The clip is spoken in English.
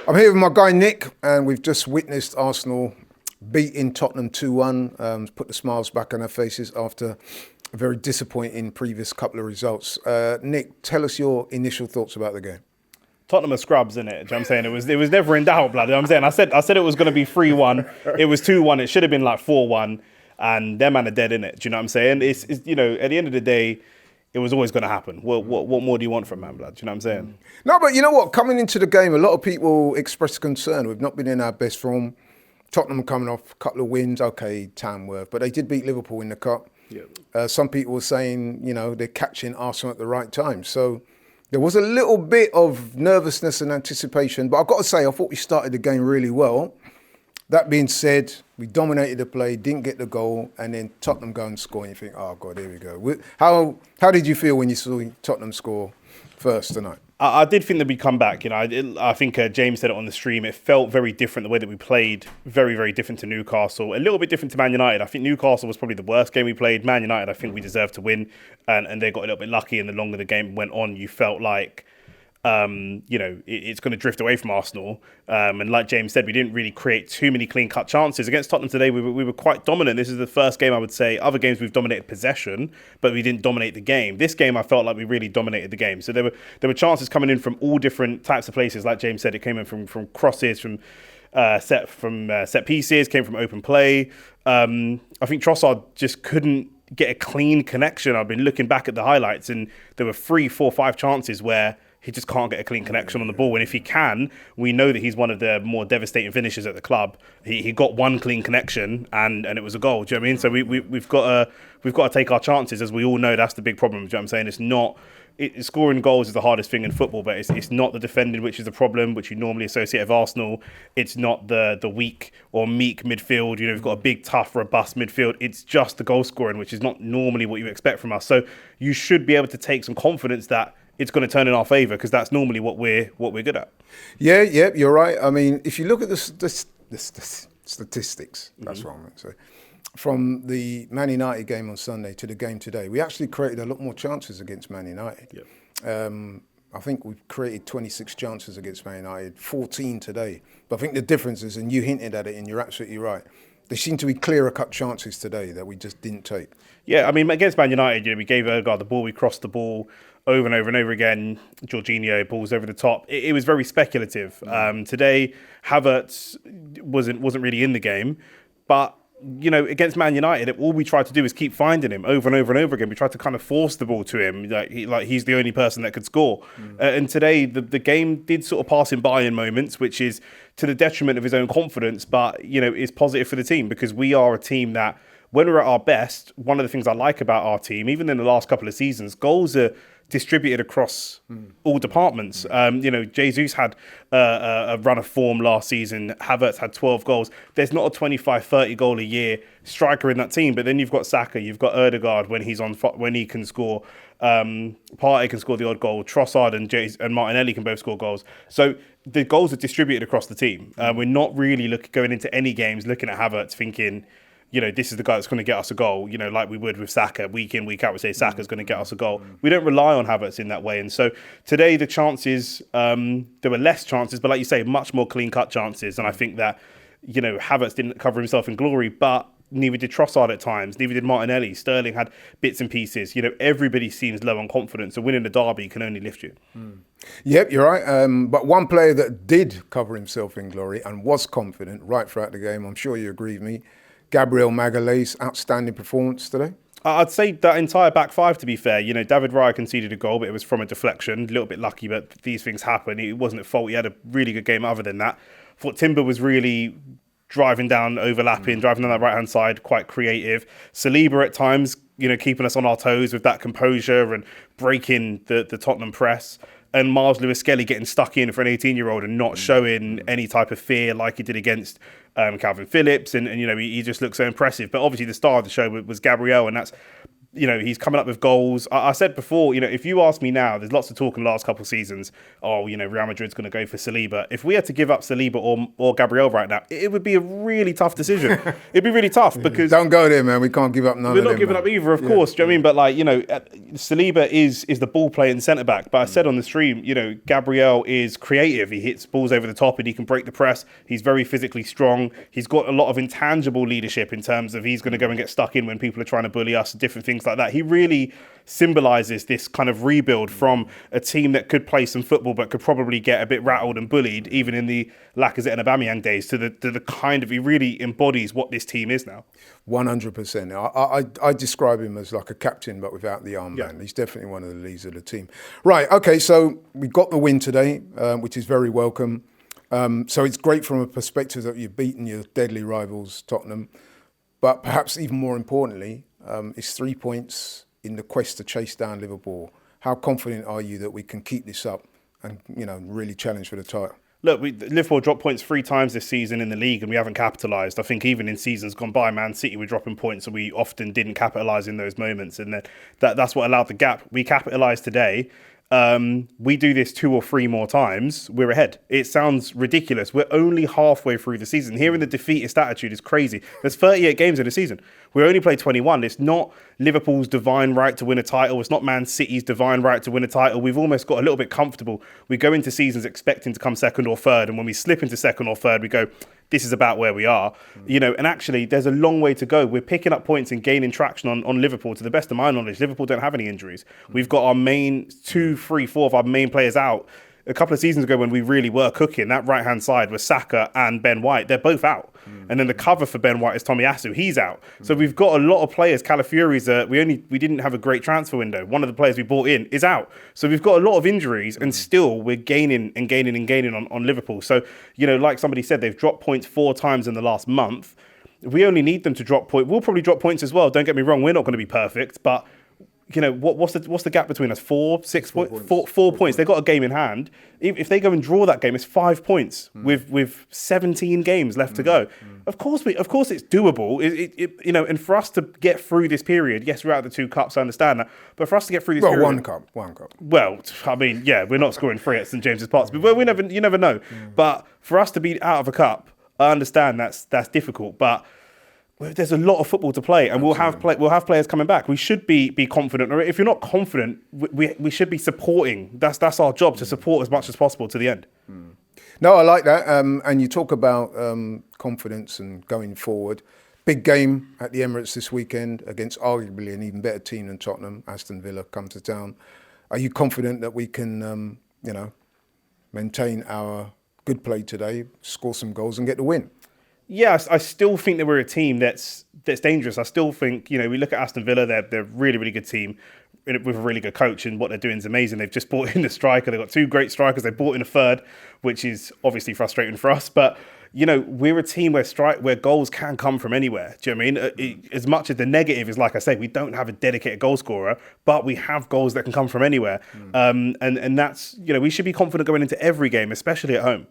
I'm here with my guy Nick, and we've just witnessed Arsenal beating Tottenham 2-1, put the smiles back on our faces after a very disappointing previous couple of results. Nick, tell us your initial thoughts about the game. Tottenham are scrubs, innit? Do you know what I'm saying? It was never in doubt, blood. You know what I'm saying? I said it was going to be 3-1. It was 2-1. It should have been like 4-1. And them man are dead, innit? Do you know what I'm saying? It's you know, at the end of the day, it was always going to happen. What more do you want from man, blood? Do you know what I'm saying? No, but you know what? Coming into the game, a lot of people expressed concern. We've not been in our best form. Tottenham coming off a couple of wins. Okay, Tamworth. But they did beat Liverpool in the Cup. Yeah. Some people were saying, you know, they're catching Arsenal at the right time. So there was a little bit of nervousness and anticipation. But I've got to say, I thought we started the game really well. That being said, we dominated the play, didn't get the goal, and then Tottenham go and score, and you think, oh, God, here we go. How did you feel when you saw Tottenham score first tonight? I did think that we'd come back. You know, I think James said it on the stream. It felt very different, the way that we played, very, very different to Newcastle. A little bit different to Man United. I think Newcastle was probably the worst game we played. Man United, I think we deserved to win, and they got a little bit lucky, and the longer the game went on, you felt like, you know, it's going to drift away from Arsenal. And like James said, we didn't really create too many clean-cut chances. Against Tottenham today, we were quite dominant. This is the first game, I would say. Other games, we've dominated possession, but we didn't dominate the game. This game, I felt like we really dominated the game. So there were chances coming in from all different types of places. Like James said, it came in from crosses, from set pieces, came from open play. I think Trossard just couldn't get a clean connection. I've been looking back at the highlights, and there were 3, 4, 5 chances where he just can't get a clean connection on the ball. And if he can, we know that he's one of the more devastating finishers at the club. He got one clean connection and it was a goal. Do you know what I mean? So we've got to take our chances. As we all know, that's the big problem. Do you know what I'm saying? It's not... scoring goals is the hardest thing in football, but it's not the defending which is the problem, which you normally associate with Arsenal. It's not the weak or meek midfield. You know, we've got a big, tough, robust midfield. It's just the goal scoring, which is not normally what you expect from us. So you should be able to take some confidence that it's going to turn in our favour, because that's normally what we're good at. Yeah, you're right. I mean, if you look at the statistics, that's what I'm going to say. From the Man United game on Sunday to the game today, we actually created a lot more chances against Man United. Yep. I think we've created 26 chances against Man United, 14 today. But I think the difference is, and you hinted at it, and you're absolutely right, there seem to be clearer cut chances today that we just didn't take. Yeah, I mean, against Man United, you know, we gave Ødegaard the ball, we crossed the ball over and over and over again. Jorginho balls over the top. It was very speculative. Today, Havertz wasn't really in the game, but you know, against Man United, all we tried to do is keep finding him over and over and over again. We tried to kind of force the ball to him, like he's the only person that could score. And today, the game did sort of pass him by in moments, which is to the detriment of his own confidence, but you know, is positive for the team, because we are a team that, when we're at our best, one of the things I like about our team, even in the last couple of seasons, goals are distributed across all departments. You know, Jesus had a run of form last season. Havertz had 12 goals. There's not a 25, 30 goal a year striker in that team. But then you've got Saka, you've got Ødegaard when he can score. Partey can score the odd goal. Trossard and Martinelli can both score goals. So the goals are distributed across the team. We're not really going into any games looking at Havertz thinking, you know, this is the guy that's going to get us a goal, you know, like we would with Saka. Week in, week out, we say Saka's going to get us a goal. We don't rely on Havertz in that way. And so today, the chances, there were less chances, but like you say, much more clean-cut chances. And I think that, you know, Havertz didn't cover himself in glory, but neither did Trossard at times, neither did Martinelli. Sterling had bits and pieces. You know, everybody seems low on confidence. So winning the derby can only lift you. Yep, you're right. But one player that did cover himself in glory and was confident right throughout the game, I'm sure you agree with me, Gabriel Magalhaes, outstanding performance today. I'd say that entire back five, to be fair. You know, David Raya conceded a goal, but it was from a deflection. A little bit lucky, but these things happen. It wasn't at fault. He had a really good game other than that. I thought Timber was really driving down, overlapping, driving down that right-hand side, quite creative. Saliba at times, you know, keeping us on our toes with that composure and breaking the Tottenham press. And Miles Lewis-Skelly getting stuck in for an 18-year-old and not showing any type of fear like he did against Calvin Phillips. And you know, he just looked so impressive. But obviously the star of the show was Gabriel, and that's he's coming up with goals. I said before, if you ask me now, there's lots of talk in the last couple of seasons. Oh, Real Madrid's going to go for Saliba. If we had to give up Saliba or Gabriel right now, it would be a really tough decision. It'd be really tough because don't go there, man. We can't give up none. We're not giving up either, of course. Do you know what I mean? But Saliba is the ball playing centre back. But I said on the stream, Gabriel is creative. He hits balls over the top and he can break the press. He's very physically strong. He's got a lot of intangible leadership in terms of he's going to go and get stuck in when people are trying to bully us, different things like that. He really symbolises this kind of rebuild from a team that could play some football but could probably get a bit rattled and bullied even in the Lacazette and Aubameyang days to the kind of, he really embodies what this team is now. 100%. I describe him as like a captain but without the armband. He's definitely one of the leaders of the team. Right, okay, so we got the win today, which is very welcome. So it's great from a perspective that you've beaten your deadly rivals, Tottenham. But perhaps even more importantly, it's 3 points in the quest to chase down Liverpool. How confident are you that we can keep this up and, really challenge for the title? Look, Liverpool dropped points 3 times this season in the league and we haven't capitalised. I think even in seasons gone by, Man City were dropping points and we often didn't capitalise in those moments. And that's what allowed the gap. We capitalised today. We do this 2 or 3 more times, we're ahead. It sounds ridiculous. We're only halfway through the season. Hearing the defeatist attitude is crazy. There's 38 games in a season. We only played 21. It's not Liverpool's divine right to win a title. It's not Man City's divine right to win a title. We've almost got a little bit comfortable. We go into seasons expecting to come second or third. And when we slip into second or third, we go, this is about where we are. And actually there's a long way to go. We're picking up points and gaining traction on Liverpool. To the best of my knowledge, Liverpool don't have any injuries. We've got our main 2, 3, 4 of our main players out. A couple of seasons ago when we really were cooking, that right-hand side was Saka and Ben White. They're both out. And then the cover for Ben White is Tomiyasu. He's out. So we've got a lot of players. Calafiori's, we didn't have a great transfer window. One of the players we bought in is out. So we've got a lot of injuries and still we're gaining on Liverpool. So, like somebody said, they've dropped points 4 times in the last month. We only need them to drop points. We'll probably drop points as well. Don't get me wrong. We're not going to be perfect, but what's the gap between us? 4 points. They've got a game in hand. If they go and draw that game, it's 5 points with 17 games left to go. Of course it's doable. And for us to get through this period, yes, we're out of the 2 cups. I understand that, but for us to get through this period, one cup. Well, I mean, we're not scoring 3 at St James's Park, but you never know. But for us to be out of a cup, I understand that's difficult, but there's a lot of football to play, and we'll have players coming back. We should be confident, or if you're not confident, we should be supporting. That's our job, to support as much as possible to the end. No, I like that. And you talk about confidence and going forward. Big game at the Emirates this weekend against arguably an even better team than Tottenham. Aston Villa come to town. Are you confident that we can, maintain our good play today, score some goals, and get the win? Yes, I still think that we're a team that's dangerous. I still think, we look at Aston Villa, they're a really, really good team with a really good coach, and what they're doing is amazing. They've just brought in the striker. They've got 2 great strikers. They brought in a third, which is obviously frustrating for us. But, we're a team where goals can come from anywhere. Do you know what I mean? As much as the negative is, like I say, we don't have a dedicated goal scorer, but we have goals that can come from anywhere. And that's, we should be confident going into every game, especially at home.